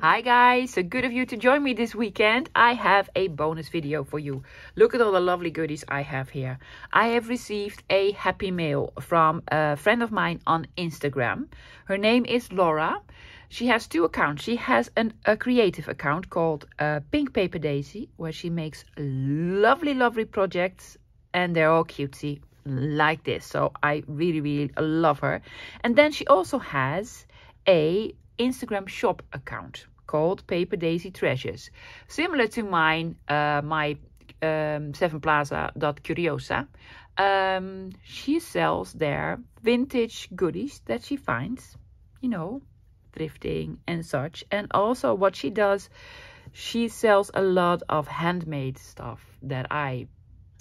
Hi guys, so good of you to join me this weekend. I have a bonus video for you. Look at all the lovely goodies I have here. I have received a happy mail from a friend of mine on Instagram. Her name is Laura. She has two accounts. She has a creative account called Pink Paper Daisy, where she makes lovely projects, and they're all cutesy like this. So I really love her. And then she also has a Instagram shop account called Paper Daisy Treasures, similar to mine, my Sevenplaza.curiosa. She sells there vintage goodies that she finds, you know, thrifting and such. And also what she does, she sells a lot of handmade stuff that I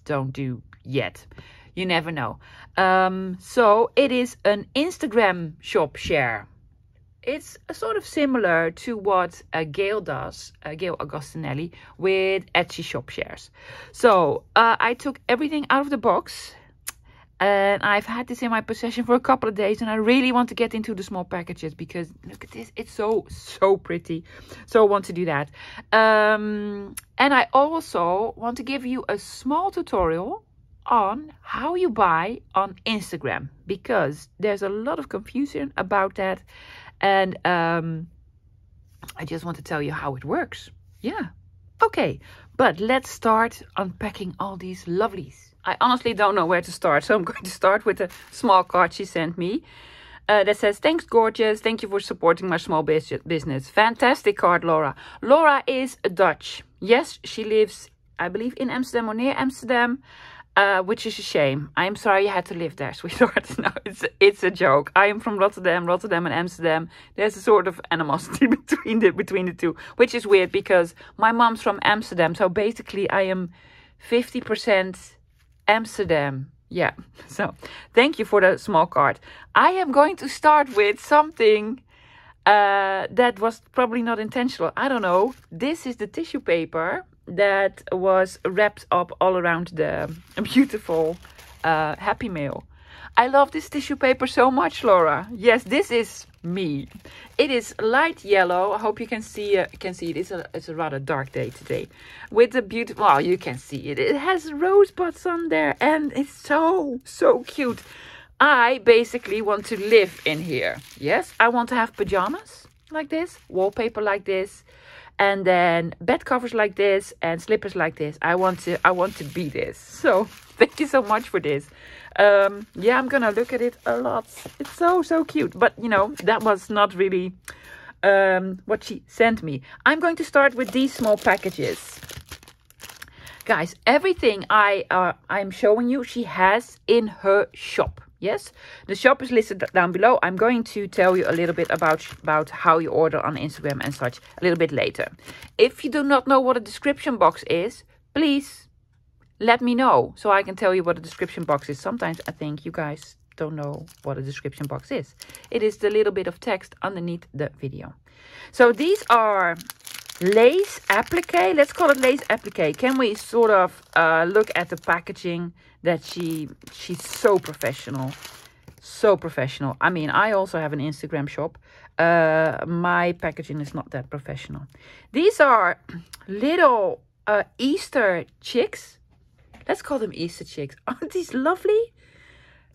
don't do yet. You never know. So it is an Instagram shop share. It's sort of similar to what Gail does, Gail Agostinelli, with Etsy shop shares. So I took everything out of the box, and I've had this in my possession for a couple of days, and I really want to get into the small packages because look at this, it's so pretty. So I want to do that. And I also want to give you a small tutorial on how you buy on Instagram, because there's a lot of confusion about that. And I just want to tell you how it works. Yeah. Okay. But let's start unpacking all these lovelies. I honestly don't know where to start. So I'm going to start with a small card she sent me. That says, "Thanks, gorgeous. Thank you for supporting my small business." Fantastic card, Laura. Laura is Dutch. Yes, she lives, I believe, in Amsterdam or near Amsterdam. Which is a shame. I'm sorry you had to live there, sweetheart. No, it's a joke. I am from Rotterdam and Amsterdam. There's a sort of animosity between the two, which is weird because my mom's from Amsterdam. So basically I am 50% Amsterdam. Yeah, so thank you for the small card. I am going to start with something that was probably not intentional. I don't know. This is the tissue paper that was wrapped up all around the beautiful Happymail. I love this tissue paper so much, Laura. Yes, this is me. It is light yellow. I hope you can see it. It's a rather dark day today. With the beautiful, well, you can see it. It has rosebuds on there, and it's so cute. I basically want to live in here. Yes, I want to have pajamas like this, wallpaper like this, and then bed covers like this and slippers like this. I want to be this. So thank you so much for this. Yeah, I'm gonna look at it a lot. It's so cute. But you know, that was not really what she sent me. I'm going to start with these small packages. Guys, everything I'm showing you, she has in her shop. Yes, the shop is listed down below. I'm going to tell you a little bit about how you order on Instagram and such a little bit later. If you do not know what a description box is, please let me know so I can tell you what a description box is. Sometimes I think you guys don't know what a description box is. It is the little bit of text underneath the video. So these are lace applique. Let's call it lace applique. Can we sort of look at the packaging? That she's so professional. I mean, I also have an Instagram shop. My packaging is not that professional. These are little Easter chicks. Let's call them Easter chicks. Aren't these lovely?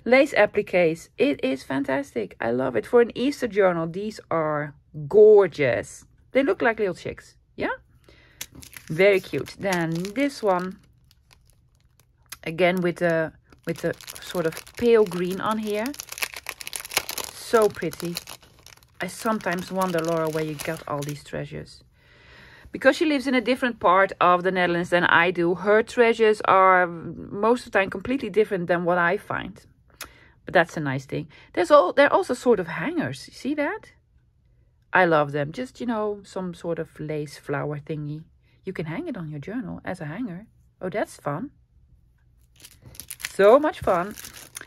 Lace appliques. It is fantastic. I love it. For an Easter journal, these are gorgeous. They look like little chicks. Yeah? Very cute. Then this one. Again with a sort of pale green on here. So pretty. I sometimes wonder, Laura, where you got all these treasures. Because she lives in a different part of the Netherlands than I do, her treasures are most of the time completely different than what I find. But that's a nice thing. They're also sort of hangers. You see that? I love them. Just, you know, some sort of lace flower thingy. You can hang it on your journal as a hanger. Oh, that's fun. So much fun.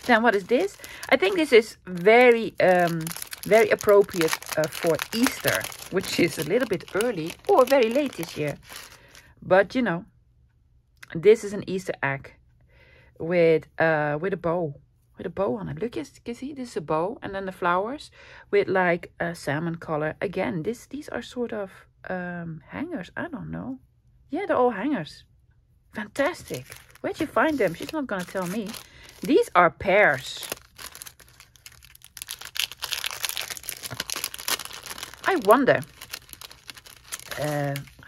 Then what is this? I think this is very appropriate for Easter, which is a little bit early or very late this year. But you know, this is an Easter egg with a bow. With a bow on it. Look, you can see this is a bow, and then the flowers with like a salmon color. Again, these are sort of hangers. I don't know. Yeah, they're all hangers. Fantastic. Where'd you find them? She's not gonna tell me. These are pears. I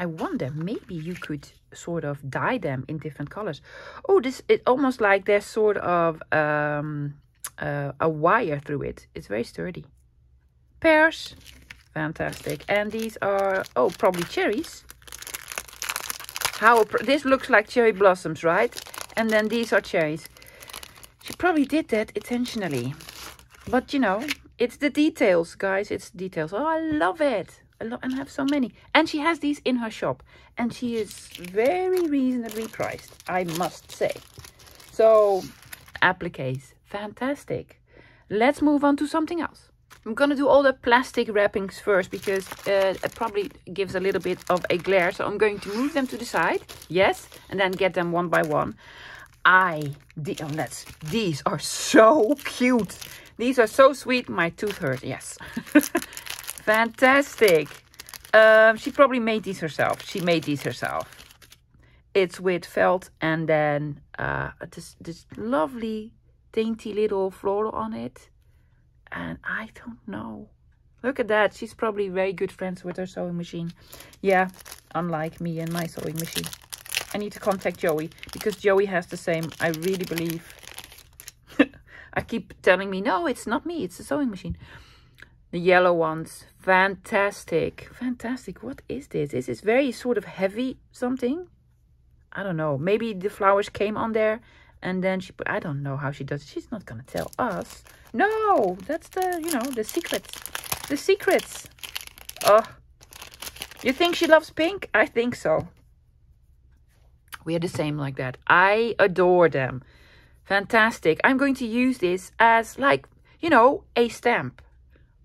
wonder, maybe you could sort of dye them in different colors. Oh, it almost like there's sort of a wire through it. It's very sturdy. Pears. Fantastic. And these are, oh, probably cherries. This looks like cherry blossoms, right? And then these are cherries. She probably did that intentionally. But, you know, it's the details, guys. It's the details. Oh, I love it. And I have so many. And she has these in her shop. And she is very reasonably priced, I must say. So, appliques. Fantastic. Let's move on to something else. I'm going to do all the plastic wrappings first because it probably gives a little bit of a glare. So I'm going to move them to the side. Yes. And then get them one by one. These are so cute. These are so sweet. My tooth hurt. Yes. Fantastic. She probably made these herself. She made these herself. It's with felt and then this lovely dainty little floral on it. And I don't know. Look at that. She's probably very good friends with her sewing machine. Yeah, unlike me and my sewing machine. I need to contact Joey because Joey has the same, I really believe. I keep telling me, no, it's not me. It's the sewing machine. The yellow ones. Fantastic. Fantastic. What is this? This is very sort of heavy something. I don't know. Maybe the flowers came on there and then she put, I don't know how she does it. She's not going to tell us. No, that's the, you know, the secrets. The secrets. Oh, you think she loves pink? I think so. We are the same like that. I adore them. Fantastic. I'm going to use this as like, you know, a stamp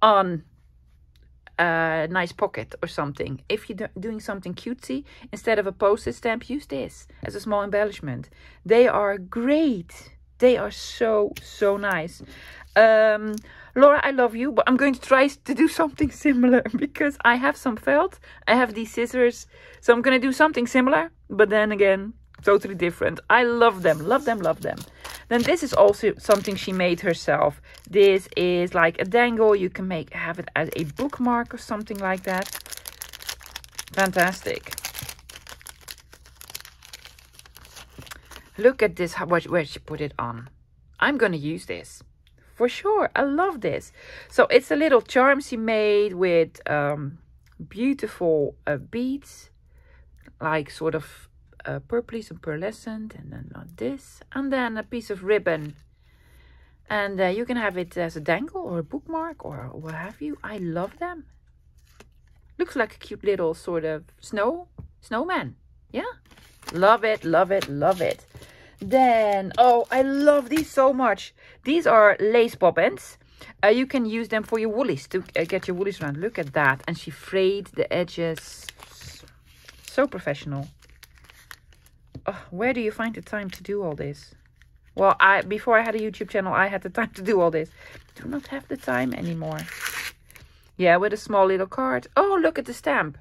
on a nice pocket or something. If you're doing something cutesy, instead of a postage stamp, use this as a small embellishment. They are great. They are so, so nice. Laura, I love you, but I'm going to try to do something similar because I have some felt. I have these scissors. So I'm going to do something similar, but then again, totally different. I love them, love them, love them. Then this is also something she made herself. This is like a dangle. You can have it as a bookmark or something like that. Fantastic. Look at this, where she put it on. I'm going to use this. For sure. I love this. So it's a little charm she made with beautiful beads. Like sort of purplish and pearlescent. And then like this. And then a piece of ribbon. And you can have it as a dangle or a bookmark or what have you. I love them. Looks like a cute little sort of snowman. Yeah. Love it, love it, love it. Then, oh, I love these so much. These are lace bobbins. You can use them for your woolies to get your woolies around. Look at that. And she frayed the edges. So professional. Oh, where do you find the time to do all this? Well, before I had a YouTube channel, I had the time to do all this. Do not have the time anymore. Yeah, with a small little card. Oh, look at the stamp.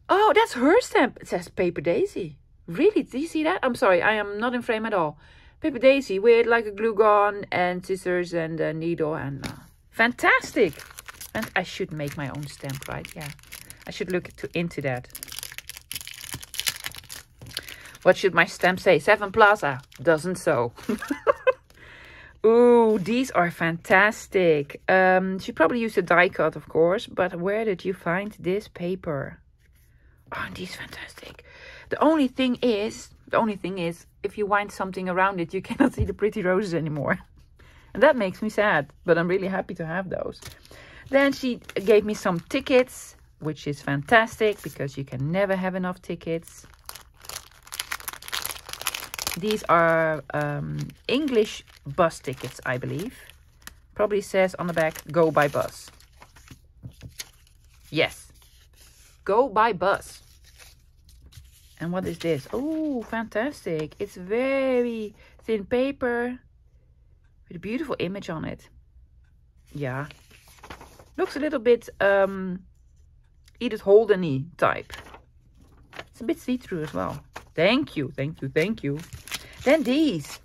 Oh, that's her stamp. It says Paper Daisy. Really? Do you see that? I'm sorry, I am not in frame at all. Paper Daisy with like a glue gun and scissors and a needle and fantastic. And I should make my own stamp, right? Yeah, I should look into that. What should my stamp say? Sevenplaza doesn't sew. Ooh, these are fantastic. She probably used a die cut, of course, but where did you find this paper? Oh, these fantastic. The only thing is, if you wind something around it, you cannot see the pretty roses anymore. And that makes me sad, but I'm really happy to have those. Then she gave me some tickets, which is fantastic because you can never have enough tickets. These are English bus tickets, I believe. Probably says on the back, go by bus. Yes, go by bus. And what is this? Oh, fantastic. It's very thin paper with a beautiful image on it. Yeah. Looks a little bit Edith Holden-y type. It's a bit see-through as well. Thank you, thank you, thank you. Then these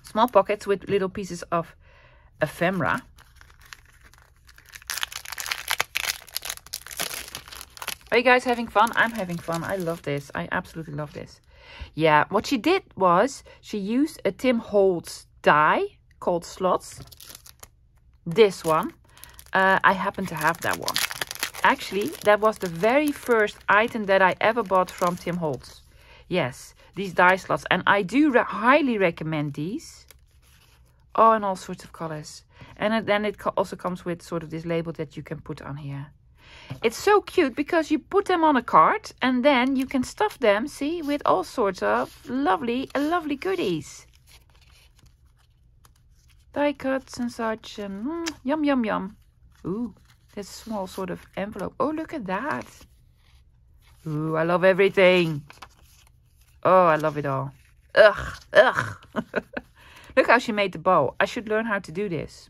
small pockets with little pieces of ephemera. Are you guys having fun? I'm having fun. I love this. I absolutely love this. Yeah, what she did was she used a Tim Holtz die called Slots. This one. I happen to have that one. Actually, that was the very first item that I ever bought from Tim Holtz. Yes, these die slots. And I do highly recommend these. Oh, in all sorts of colors. And then it also comes with sort of this label that you can put on here. It's so cute because you put them on a card and then you can stuff them, see, with all sorts of lovely goodies. Die cuts and such. And yum, yum, yum. Ooh, this small sort of envelope. Oh, look at that. Ooh, I love everything. Oh, I love it all. Ugh, ugh. Look how she made the bow. I should learn how to do this.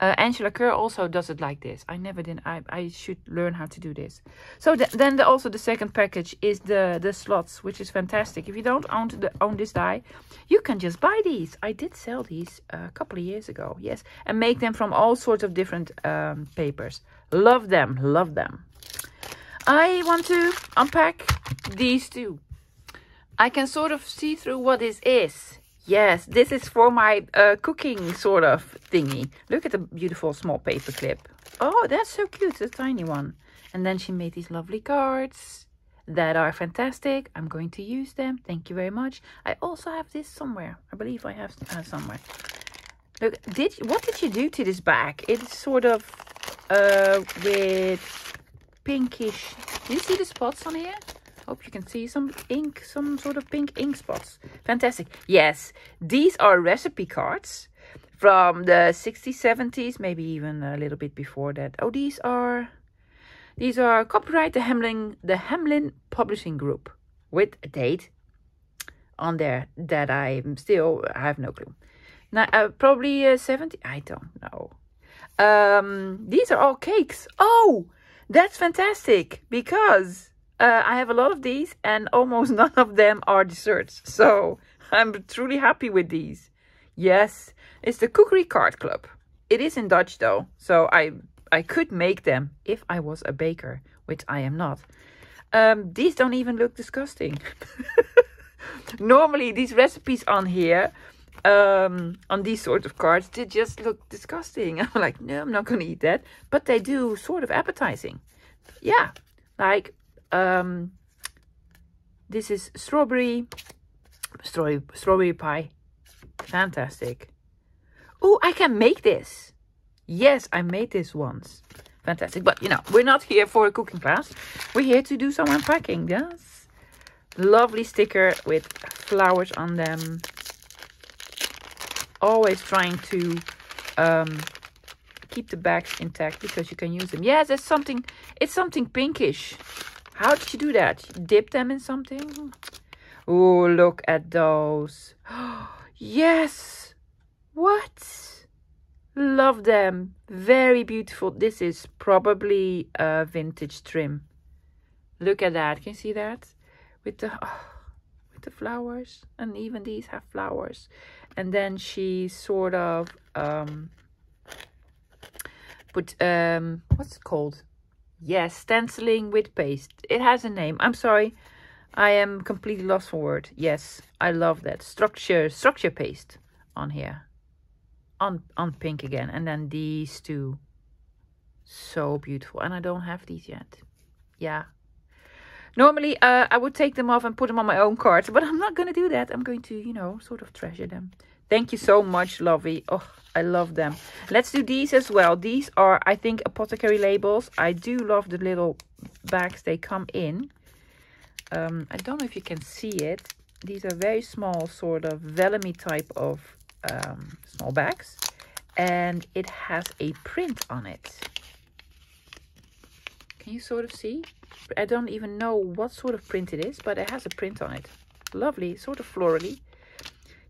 Angela Kerr also does it like this. I never did. I should learn how to do this. So then also the second package is the slots, which is fantastic. If you don't own this die, you can just buy these. I did sell these a couple of years ago, yes, and make them from all sorts of different papers. Love them, love them. I want to unpack these two. I can sort of see through what this is. Yes, this is for my cooking sort of thingy. Look at the beautiful small paper clip. Oh, that's so cute. It's a tiny one. And then she made these lovely cards that are fantastic. I'm going to use them. Thank you very much. I also have this somewhere. I believe I have somewhere. Look, what did you do to this bag? It's sort of with pinkish. Do you see the spots on here? Hope you can see some ink, some sort of pink ink spots. Fantastic. Yes, these are recipe cards from the 60s, 70s, maybe even a little bit before that. Oh, these are copyright the Hamlin Publishing Group with a date on there that I have no clue. Now, probably 70. I don't know. These are all cakes. Oh, that's fantastic because I have a lot of these and almost none of them are desserts. So I'm truly happy with these. Yes, it's the Cookery Card Club. It is in Dutch though. So I could make them if I was a baker, which I am not. These don't even look disgusting. Normally these recipes on here, on these sort of cards, they just look disgusting. I'm like, no, I'm not going to eat that. But they do sort of appetizing. Yeah, like... this is strawberry pie. Fantastic. Oh, I can make this. Yes, I made this once. Fantastic. But, you know, we're not here for a cooking class. We're here to do some unpacking. Yes. Lovely sticker with flowers on them. Always trying to keep the bags intact because you can use them. Yes, it's something pinkish. How did you do that? You dip them in something? Oh, look at those. Yes. What? Love them. Very beautiful. This is probably a vintage trim. Look at that. Can you see that? With the flowers. And even these have flowers. And then she sort of put, what's it called? Yes, stenciling with paste. It has a name. I'm sorry. I am completely lost for words. Yes, I love that. Structure paste on here. On pink again. And then these two. So beautiful. And I don't have these yet. Yeah. Normally, I would take them off and put them on my own cards. But I'm not going to do that. I'm going to, you know, sort of treasure them. Thank you so much, Lovey. Oh, I love them. Let's do these as well. These are, I think, apothecary labels. I do love the little bags they come in. I don't know if you can see it. These are very small, sort of vellum-y type of small bags. And it has a print on it. Can you sort of see? I don't even know what sort of print it is, but it has a print on it. Lovely, sort of florally.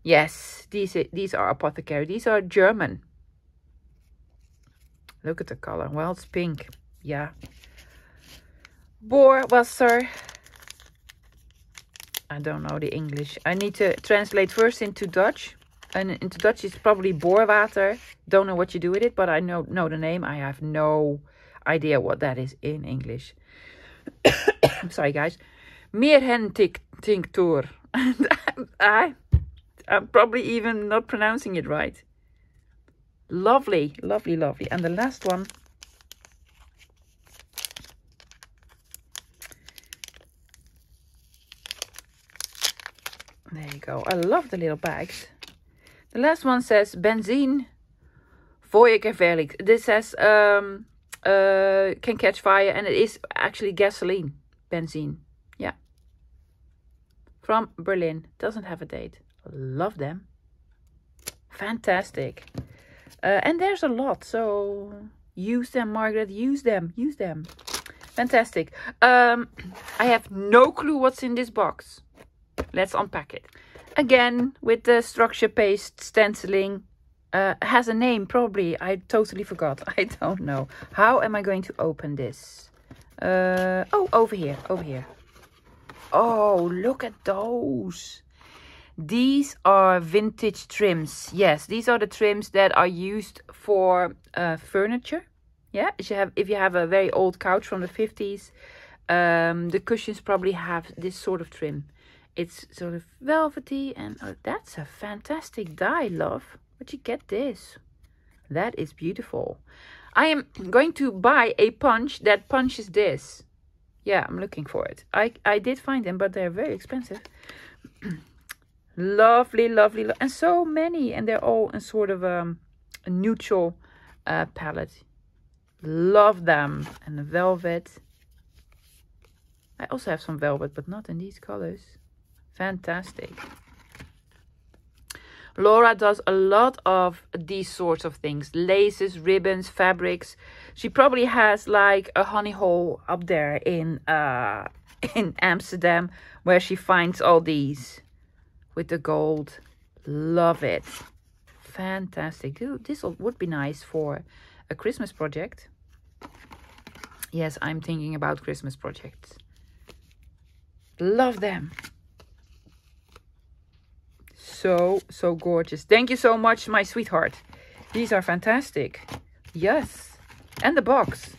Yes, these are apothecary. These are German. Look at the color. Well, it's pink. Yeah. Boorwasser. I don't know the English. I need to translate first into Dutch. And into Dutch it's probably boorwater. Don't know what you do with it, but I know the name. I have no idea what that is in English. I'm sorry, guys. Meerhentinctuur. I'm probably even not pronouncing it right. Lovely, lovely, lovely. And the last one. There you go. I love the little bags. The last one says benzine feuergefährlich. This says can catch fire, and it is actually gasoline. Benzine. Yeah. From Berlin. Doesn't have a date. Love them. Fantastic. And there's a lot. So use them, Margaret. Use them. Use them. Fantastic. I have no clue what's in this box. Let's unpack it. Again, with the structure paste stenciling. Has a name, probably. I totally forgot. I don't know. How am I going to open this? Oh, over here. Over here. Oh, look at those. These are vintage trims. Yes, these are the trims that are used for furniture. Yeah, if you have a very old couch from the 50s, the cushions probably have this sort of trim. It's sort of velvety, and oh, that's a fantastic dye, love. Where'd you get this? That is beautiful. I am going to buy a punch that punches this. Yeah, I'm looking for it. I did find them, but they're very expensive. Lovely, lovely, and so many, and they're all in sort of a neutral palette. Love them. And the velvet. I also have some velvet, but not in these colors. Fantastic. Laura does a lot of these sorts of things. Laces, ribbons, fabrics. She probably has like a honey hole up there in Amsterdam where she finds all these with the gold. Love it. Fantastic. Ooh, this would be nice for a Christmas project. Yes, I'm thinking about Christmas projects. Love them. So gorgeous. Thank you so much, my sweetheart. These are fantastic. Yes. And the box.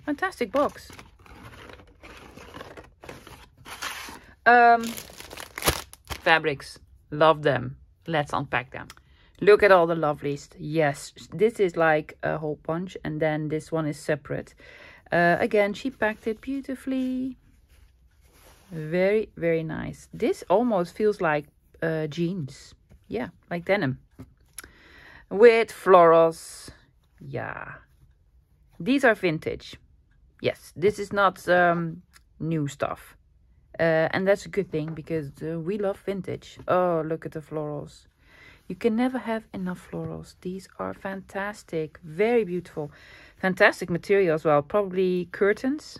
Fantastic box. Fabrics. Love them. Let's unpack them. Look at all the lovelies. Yes. This is like a whole bunch. And then this one is separate. Again, she packed it beautifully. Very, very nice. This almost feels like jeans. Yeah, like denim. With florals. Yeah. These are vintage. Yes, this is not new stuff. And that's a good thing because we love vintage. Oh, look at the florals. You can never have enough florals. These are fantastic. Very beautiful. Fantastic material as well. Probably curtains.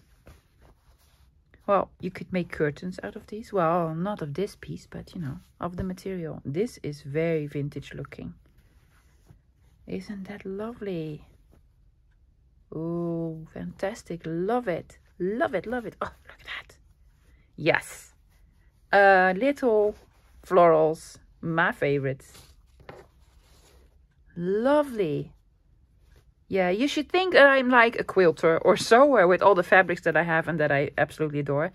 Well, you could make curtains out of these. Well, not of this piece, but, you know, of the material. This is very vintage looking. Isn't that lovely? Oh, fantastic. Love it. Love it, love it. Oh, look at that. Yes. Little florals. My favorites. Lovely. Yeah, you should think that I'm like a quilter or sewer with all the fabrics that I have and that I absolutely adore.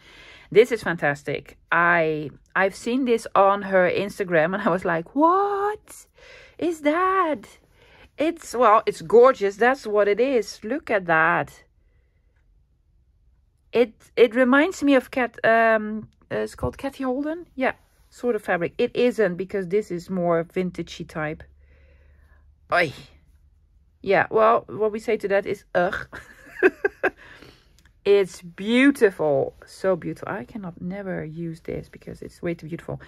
This is fantastic. I've seen this on her Instagram and I was like, what is that? It's gorgeous. That's what it is. Look at that. It reminds me of it's called Cathy Holden. Yeah, sort of fabric. It isn't because this is more vintagey type. Oy. Yeah, well, what we say to that is, ugh. It's beautiful. So beautiful. I never use this because it's way too beautiful.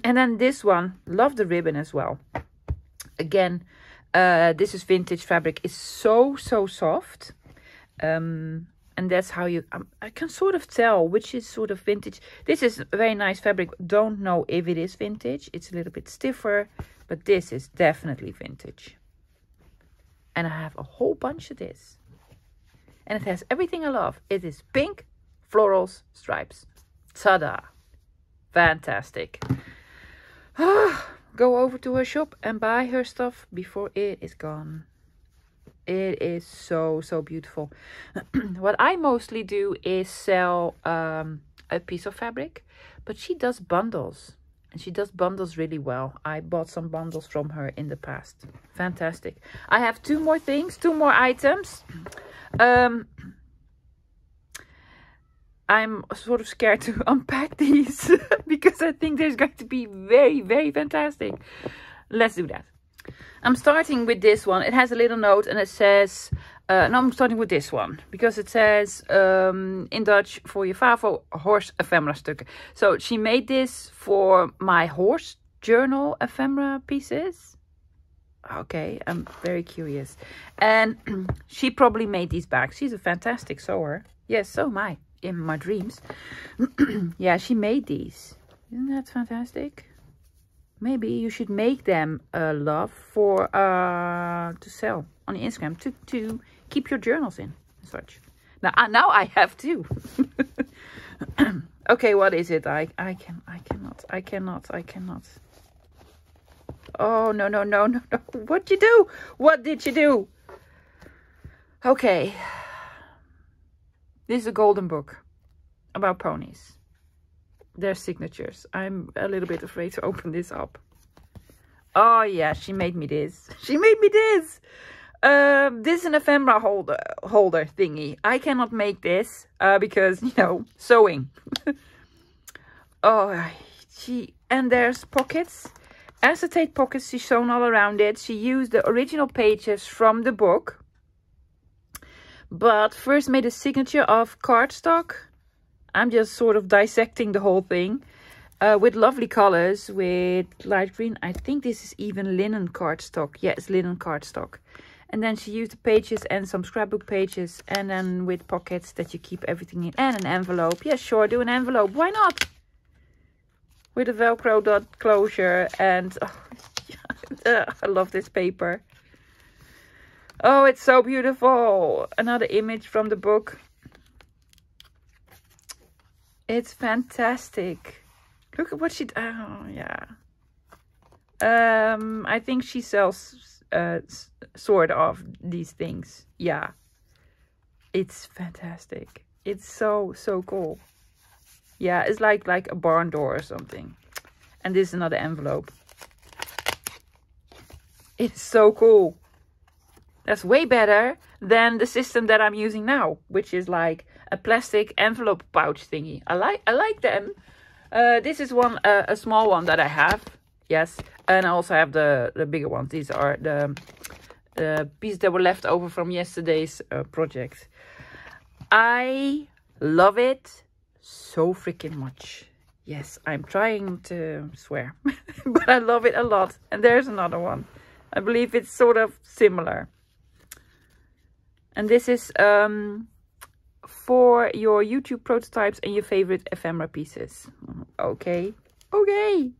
And then this one, love the ribbon as well. Again, this is vintage fabric. It's so soft. And that's how I can sort of tell which is sort of vintage. This is very nice fabric. Don't know if it is vintage. It's a little bit stiffer, but this is definitely vintage. And I have a whole bunch of this. And it has everything I love. It is pink, florals, stripes. Ta-da. Fantastic. Go over to her shop and buy her stuff before it is gone. It is so, so beautiful. What I mostly do is sell a piece of fabric. But she does bundles. And she does bundles really well. I bought some bundles from her in the past. Fantastic. I have two more things, two more items. I'm sort of scared to unpack these because I think there's going to be very, very fantastic. Let's do that. I'm starting with this one. It has a little note and it says... no, I'm starting with this one. Because it says in Dutch... Voor je favo horse ephemera stukken. So she made this for my horse journal ephemera pieces. Okay, I'm very curious. And she probably made these bags. She's a fantastic sewer. Yes, so am I. In my dreams. Yeah, she made these. Isn't that fantastic? Maybe you should make them, love, for to sell on the Instagram to keep your journals in and such. Now I have two. Okay, what is it? I cannot. Oh, no. What'd you do? What did you do? Okay. This is a golden book about ponies. Their signatures. I'm a little bit afraid to open this up. Oh yeah, she made me this. She made me this. This is an ephemera holder thingy. I cannot make this because, you know, sewing. Oh, and there's pockets. Acetate pockets she's sewn all around it. She used the original pages from the book. But first made a signature of cardstock. I'm just sort of dissecting the whole thing. With lovely colors. With light green. I think this is even linen cardstock. Yeah, it's linen cardstock. And then she used the pages and some scrapbook pages. And then with pockets that you keep everything in. And an envelope. Yeah, sure, do an envelope. Why not? With a Velcro dot closure. And oh, yeah, I love this paper. Oh, it's so beautiful. Another image from the book. It's fantastic. Look at what she... Oh, yeah. I think she sells sort of these things. Yeah. It's fantastic. It's so, so cool. Yeah, it's like a barn door or something. And this is another envelope. It's so cool. That's way better than the system that I'm using now, which is like a plastic envelope pouch thingy. I like them. This is one, a small one that I have. Yes, and I also have the bigger ones. These are the pieces that were left over from yesterday's project. I love it so freaking much. Yes, I'm trying to swear, but I love it a lot. And there's another one. I believe it's sort of similar. And this is for your YouTube prototypes and your favorite ephemera pieces. Okay. Okay.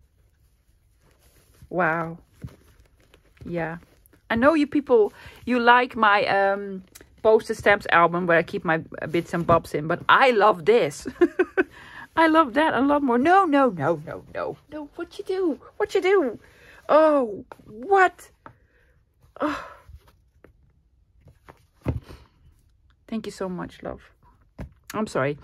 Wow. Yeah. I know you people, you like my postage stamps album where I keep my bits and bobs in. But I love this. I love that a lot more. No. What you do? What you do? Oh, what? Oh. Thank you so much, love. I'm sorry.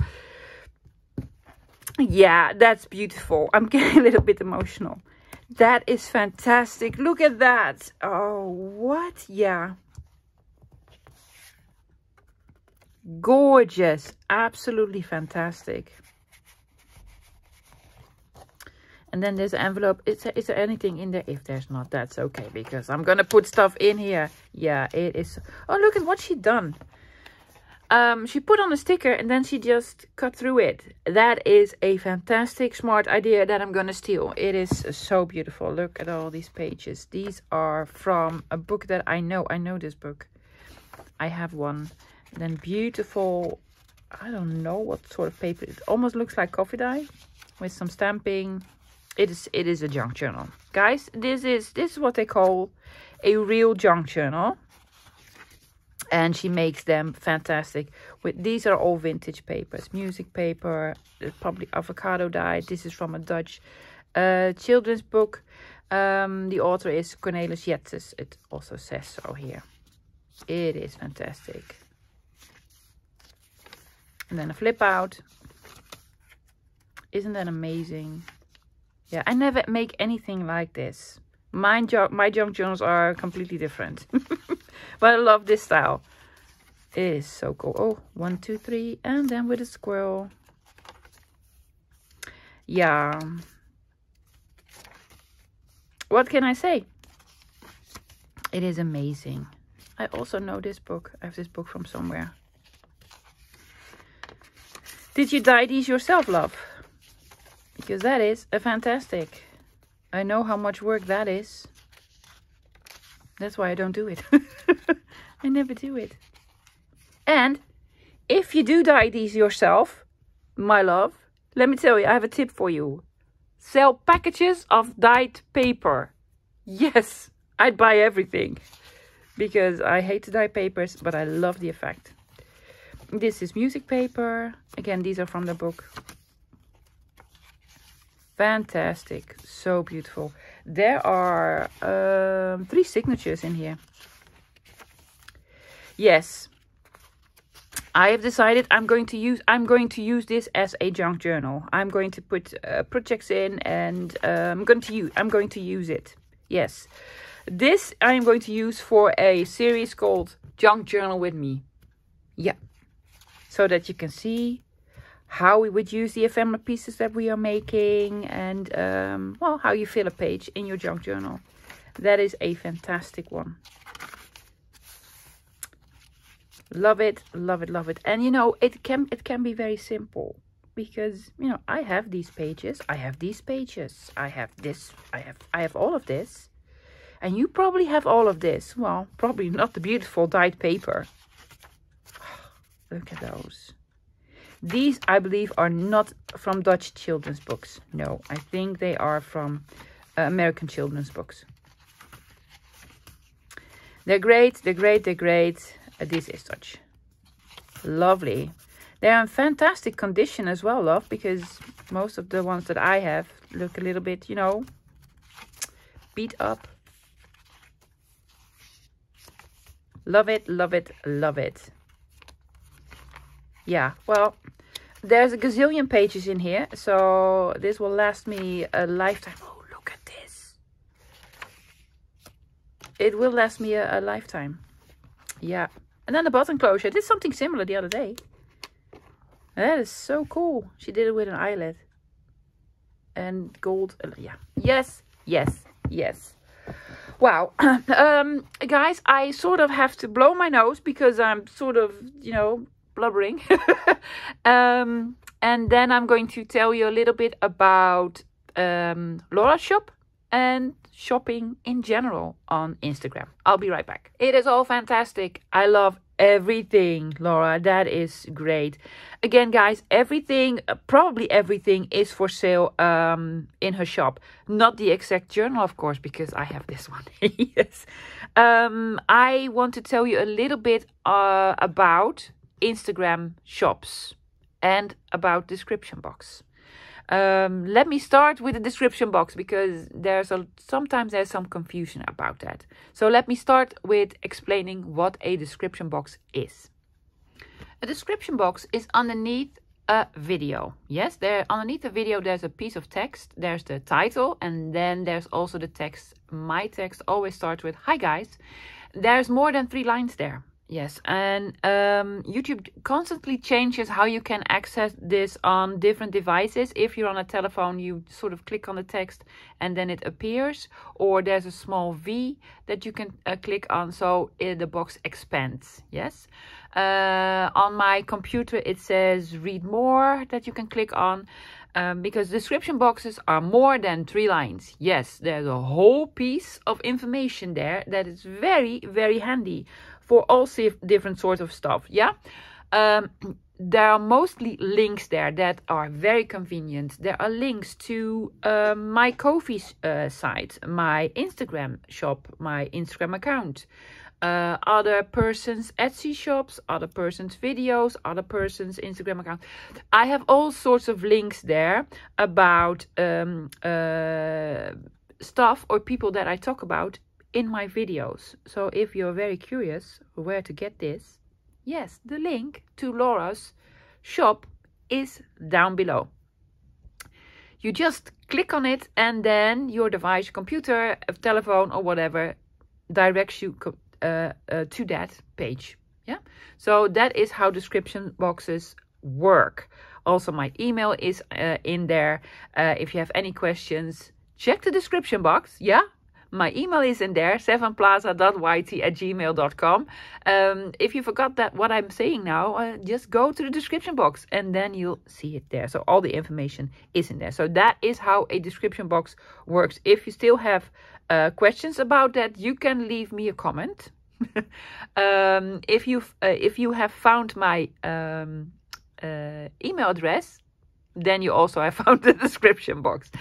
Yeah, that's beautiful. I'm getting a little bit emotional. That is fantastic. Look at that. Oh, what? Yeah. Gorgeous. Absolutely fantastic. And then there's an envelope. Is there anything in there? If there's not, that's okay. Because I'm going to put stuff in here. Yeah, it is. Oh, look at what she done. She put on a sticker and then she just cut through it. That is a fantastic, smart idea that I'm going to steal. It is so beautiful. Look at all these pages. These are from a book that I know. I know this book. I have one. And then beautiful, I don't know what sort of paper. It almost looks like coffee dye with some stamping. It is a junk journal. Guys, this is what they call a real junk journal. And she makes them fantastic. These are all vintage papers. Music paper, probably avocado dyed. This is from a Dutch children's book. The author is Cornelis Jetzes. It also says so here. It is fantastic. And then a flip out. Isn't that amazing? Yeah, I never make anything like this. My junk journals are completely different. But I love this style. It is so cool. Oh, 1, 2, 3. And then with a squirrel. Yeah. What can I say? It is amazing. I also know this book. I have this book from somewhere. Did you dye these yourself, love? Because that is a fantastic. I know how much work that is. That's why I don't do it. I never do it. And if you do dye these yourself, my love, let me tell you, I have a tip for you. Sell packages of dyed paper. Yes, I'd buy everything. Because I hate to dye papers, but I love the effect. This is music paper. Again, these are from the book. Fantastic. So beautiful. There are 3 signatures in here. Yes. I have decided I'm going to use this as a junk journal. I'm going to put projects in, and I'm going to use it. Yes. This I'm going to use for a series called Junk Journal with Me. Yeah. So that you can see how we would use the ephemera pieces that we are making, and well, how you fill a page in your junk journal. That is a fantastic one. Love it, love it, love it. And you know, it can be very simple, because you know, I have these pages, I have these pages, I have this, I have all of this, and you probably have all of this. Well, probably not the beautiful dyed paper. Look at those. These, I believe, are not from Dutch children's books. No, I think they are from American children's books. They're great, they're great, they're great. This is Dutch. Lovely. They're in fantastic condition as well, love, because most of the ones that I have look a little bit, you know, beat up. Love it, love it, love it. Yeah, well, there's a gazillion pages in here, so this will last me a lifetime. Oh, look at this. It will last me a lifetime. Yeah. And then the button closure. I did something similar the other day. That is so cool. She did it with an eyelet. And gold. Yeah. Yes, yes, yes. Wow. Guys, I sort of have to blow my nose because I'm sort of, you know, blubbering. And then I'm going to tell you a little bit about Laura's shop and shopping in general on Instagram. I'll be right back. It is all fantastic. I love everything, Laura. That is great. Again, guys, everything, probably everything is for sale in her shop. Not the exact journal, of course, because I have this one. Yes. I want to tell you a little bit about Instagram shops and about description box. Let me start with the description box, because sometimes there's some confusion about that. So let me start with explaining what a description box is. A description box is underneath a video. Yes, underneath the video there's a piece of text. There's the title, and then there's also the text. My text always starts with "Hi guys." There's more than 3 lines there. Yes, and YouTube constantly changes how you can access this on different devices. If you're on a telephone, you sort of click on the text and then it appears. Or there's a small V that you can click on, so the box expands. Yes. On my computer, it says read more that you can click on. Because description boxes are more than 3 lines. Yes, there's a whole piece of information there that is very, very handy for all different sorts of stuff. Yeah. there are mostly links there that are very convenient. There are links to my Ko-fi site, my Instagram shop, my Instagram account, other person's Etsy shops, other person's videos, other person's Instagram account. I have all sorts of links there about stuff or people that I talk about in my videos. So if you're very curious where to get this, yes, the link to Laura's shop is down below. You just click on it and then your device, computer, telephone or whatever directs you to that page. Yeah, so that is how description boxes work. Also, my email is in there. If you have any questions, check the description box. Yeah, my email is in there, sevenplaza.yt@gmail.com. If you forgot that what I'm saying now, just go to the description box and then you'll see it there. So all the information is in there. So that is how a description box works. If you still have questions about that, you can leave me a comment. If you have found my email address, then you also have found the description box.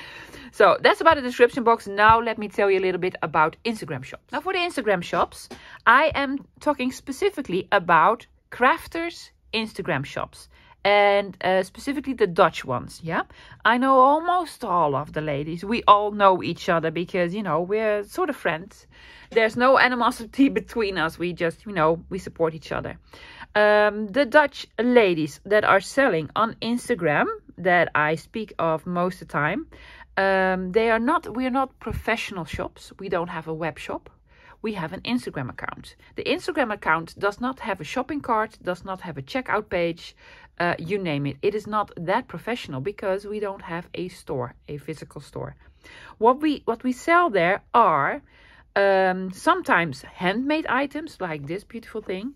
So that's about the description box. Now let me tell you a little bit about Instagram shops. Now for the Instagram shops, I am talking specifically about crafters Instagram shops. And specifically the Dutch ones, yeah? I know almost all of the ladies. We all know each other because, you know, we're sort of friends. There's no animosity between us. We just, you know, we support each other. The Dutch ladies that are selling on Instagram that I speak of most of the time, we're not professional shops. We don't have a web shop. We have an Instagram account. The Instagram account does not have a shopping cart, does not have a checkout page, you name it. It is not that professional because we don't have a store, a physical store. What we sell there are sometimes handmade items like this beautiful thing,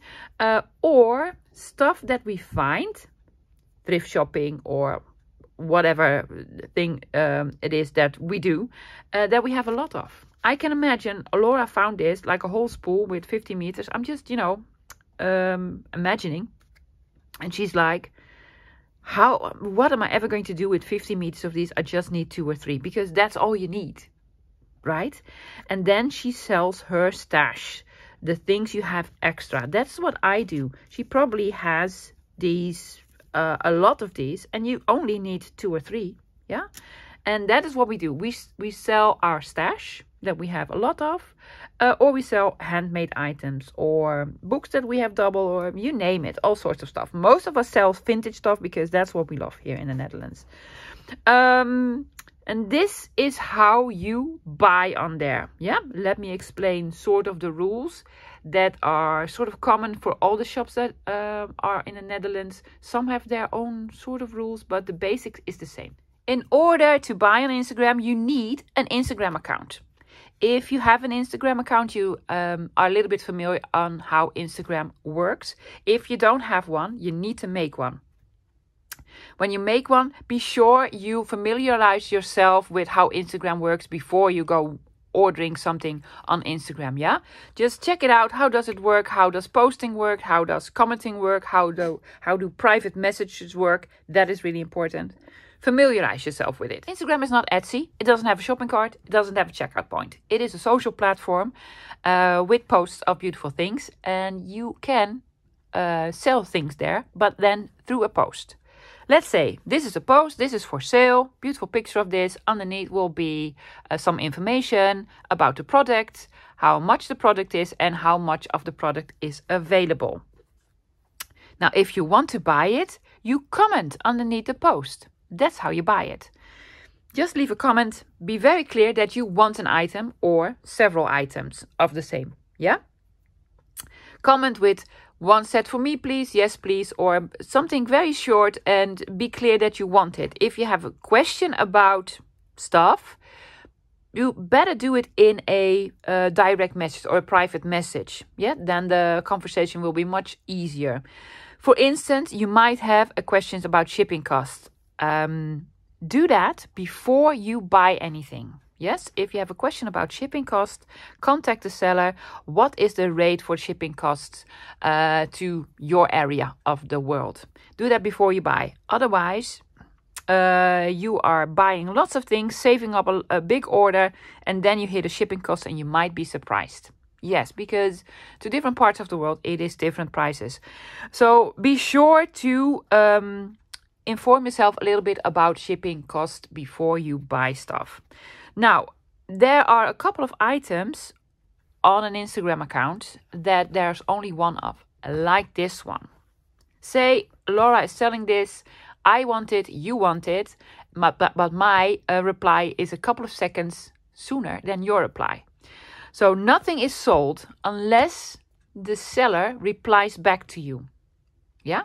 or stuff that we find, thrift shopping or whatever thing it is that we do, that we have a lot of. I can imagine Laura found this, like a whole spool with 50 meters. I'm just, you know, imagining. And she's like, what am I ever going to do with 50 meters of these? I just need 2 or 3 because that's all you need, right? And then she sells her stash, the things you have extra. That's what I do. She probably has these, a lot of these, and you only need 2 or 3, yeah? And that is what we do. We sell our stash that we have a lot of, or we sell handmade items or books that we have double, or you name it, all sorts of stuff. Most of us sell vintage stuff because that's what we love here in the Netherlands. And this is how you buy on there. Yeah, let me explain sort of the rules that are sort of common for all the shops that are in the Netherlands. Some have their own sort of rules, but the basics is the same. In order to buy on Instagram, you need an Instagram account. If you have an Instagram account, you are a little bit familiar on how Instagram works. If you don't have one, you need to make one. When you make one, be sure you familiarize yourself with how Instagram works before you go ordering something on Instagram, yeah? Just check it out. How does it work? How does posting work? How does commenting work? How do private messages work? That is really important. Familiarize yourself with it. Instagram is not Etsy. It doesn't have a shopping cart. It doesn't have a checkout point. It is a social platform with posts of beautiful things. And you can sell things there, but then through a post. Let's say this is a post. This is for sale. Beautiful picture of this. Underneath will be some information about the product, how much the product is, and how much of the product is available. Now, if you want to buy it, you comment underneath the post. That's how you buy it. Just leave a comment. Be very clear that you want an item or several items of the same. Yeah? Comment with 1 set for me, please. Yes, please. Or something very short and be clear that you want it. If you have a question about stuff, you better do it in a direct message or a private message. Yeah? Then the conversation will be much easier. For instance, you might have questions about shipping costs. Do that before you buy anything. Yes, if you have a question about shipping costs, contact the seller. What is the rate for shipping costs to your area of the world? Do that before you buy. Otherwise, you are buying lots of things, saving up a big order, and then you hit a shipping cost and you might be surprised. Yes, because to different parts of the world, it is different prices. So be sure to inform yourself a little bit about shipping costs before you buy stuff. Now, there are a couple of items on an Instagram account that there's only one of, like this one. Say, Laura is selling this, I want it, you want it, but my reply is a couple of seconds sooner than your reply. So nothing is sold unless the seller replies back to you. Yeah?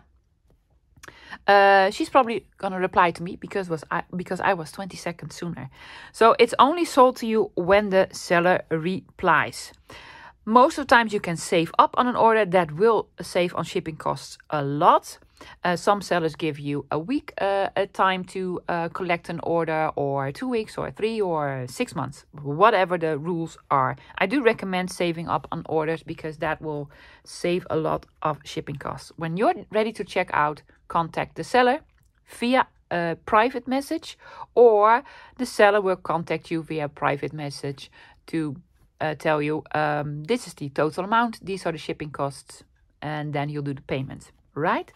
She's probably gonna reply to me because I was 20 seconds sooner. So it's only sold to you when the seller replies. Most of the times you can save up on an order. That will save on shipping costs a lot. Some sellers give you a week time to collect an order, or 2 weeks, or 3 or 6 months, whatever the rules are. I do recommend saving up on orders because that will save a lot of shipping costs. When you're ready to check out, contact the seller via a private message, or the seller will contact you via private message to tell you this is the total amount, these are the shipping costs, and then you'll do the payment, right?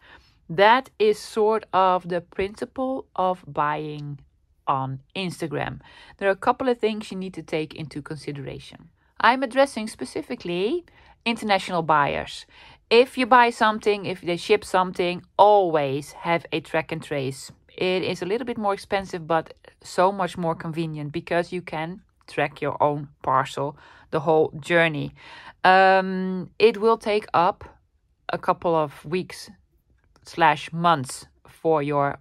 That is sort of the principle of buying on Instagram. There are a couple of things you need to take into consideration. I'm addressing specifically international buyers. If you buy something, if they ship something, always have a track and trace. It is a little bit more expensive, but so much more convenient because you can track your own parcel the whole journey. It will take up a couple of weeks / months for your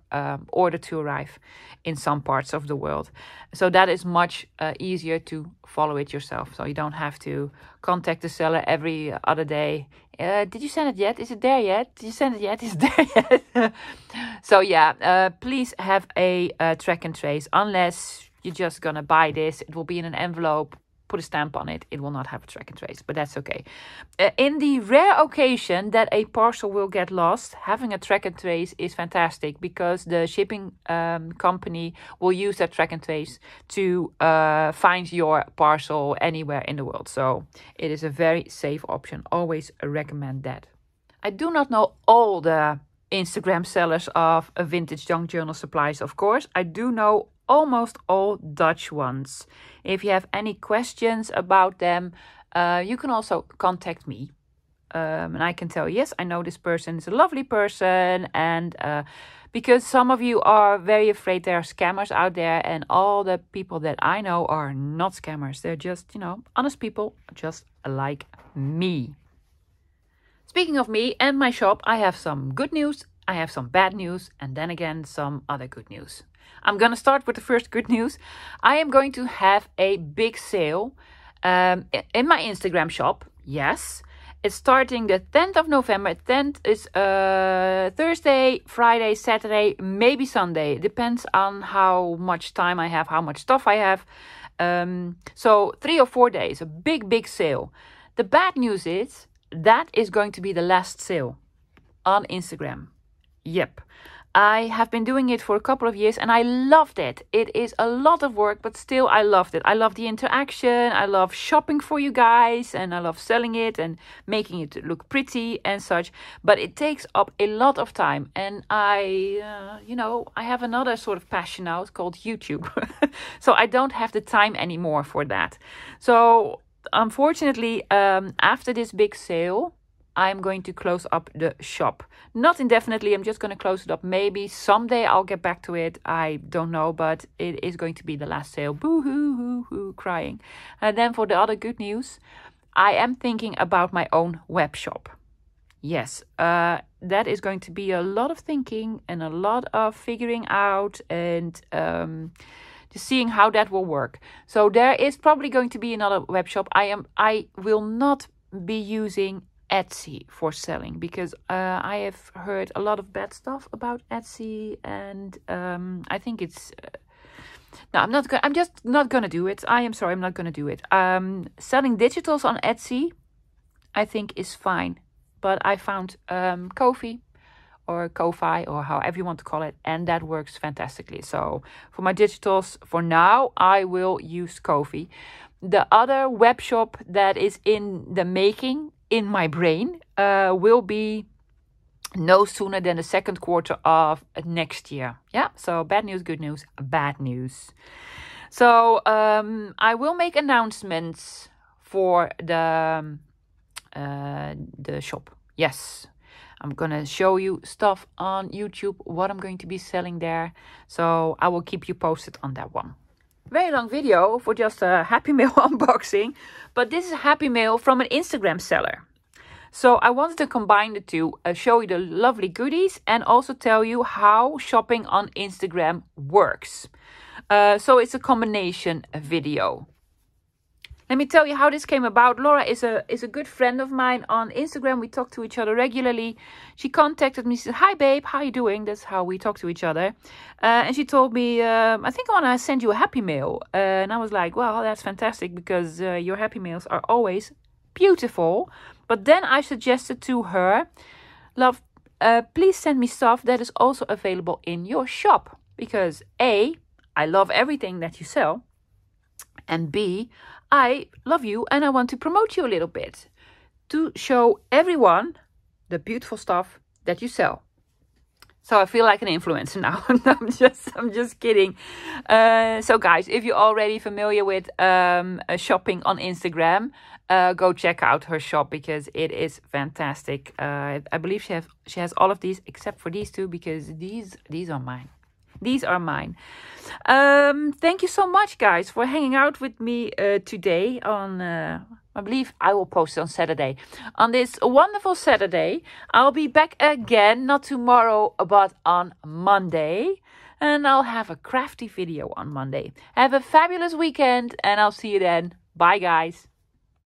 order to arrive in some parts of the world. So that is much easier to follow it yourself. So you don't have to contact the seller every other day. Did you send it yet? Is it there yet? Did you send it yet? Is it there yet? So yeah, please have a track and trace. Unless you're just gonna buy this, it will be in an envelope, put a stamp on it. It will not have a track and trace, but that's okay. In the rare occasion that a parcel will get lost, having a track and trace is fantastic because the shipping company will use that track and trace to find your parcel anywhere in the world. So it is a very safe option. Always recommend that. I do not know all the Instagram sellers of vintage junk journal supplies, of course. I do know almost all Dutch ones. If you have any questions about them, you can also contact me. And I can tell, yes, I know this person is a lovely person. And because some of you are very afraid there are scammers out there, and all the people that I know are not scammers. They're just, honest people, just like me. Speaking of me and my shop, I have some good news, I have some bad news, and then again some other good news. I'm going to start with the first good news. I am going to have a big sale in my Instagram shop. Yes, it's starting the 10th of November. 10th is Thursday, Friday, Saturday, maybe Sunday. Depends on how much time I have, how much stuff I have. So 3 or 4 days, a big sale. The bad news is that is going to be the last sale on Instagram. Yep. I have been doing it for a couple of years and I loved it. It is a lot of work, but still I loved it. I love the interaction. I love shopping for you guys, and I love selling it and making it look pretty and such. But it takes up a lot of time. And I have another sort of passion now. It's called YouTube. So I don't have the time anymore for that. So unfortunately, after this big sale, I'm going to close up the shop. Not indefinitely, I'm just going to close it up. Maybe someday I'll get back to it. I don't know, but it is going to be the last sale. Boo-hoo-hoo-hoo, crying. And then for the other good news, I am thinking about my own web shop. Yes, that is going to be a lot of thinking and a lot of figuring out and just seeing how that will work. So there is probably going to be another web shop. I will not be using Etsy for selling because I have heard a lot of bad stuff about Etsy, and I think it's No, I'm just not gonna do it. I am sorry, I'm not gonna do it. Selling digitals on Etsy, I think is fine. But I found Ko-fi or Ko-fi or however you want to call it, and that works fantastically. So for my digitals, for now, I will use Ko-fi. The other web shop that is in the making in my brain will be no sooner than the second quarter of next year. Yeah, so bad news, good news, bad news. So I will make announcements for the shop. Yes, I'm gonna show you stuff on YouTube, what I'm going to be selling there. So I will keep you posted on that one. Very long video for just a Happymail unboxing, but this is a Happymail from an Instagram seller. So I wanted to combine the two, show you the lovely goodies and also tell you how shopping on Instagram works. So it's a combination video. Let me tell you how this came about. Laura is a good friend of mine on Instagram. We talk to each other regularly. She contacted me. She said, "Hi babe, how you doing?" That's how we talk to each other. And she told me, "I think I want to send you a Happymail." And I was like, "Well, that's fantastic because your Happymails are always beautiful." But then I suggested to her, "Love, please send me stuff that is also available in your shop. Because A, I love everything that you sell. And B, I love you and I want to promote you a little bit. To show everyone the beautiful stuff that you sell." So I feel like an influencer now. I'm just kidding. So guys, if you're already familiar with shopping on Instagram, go check out her shop because it is fantastic. I believe she has all of these except for these two because these are mine. These are mine. Thank you so much, guys, for hanging out with me today on, I believe I will post it on Saturday. On this wonderful Saturday, I'll be back again, not tomorrow, but on Monday. And I'll have a crafty video on Monday. Have a fabulous weekend, and I'll see you then. Bye, guys.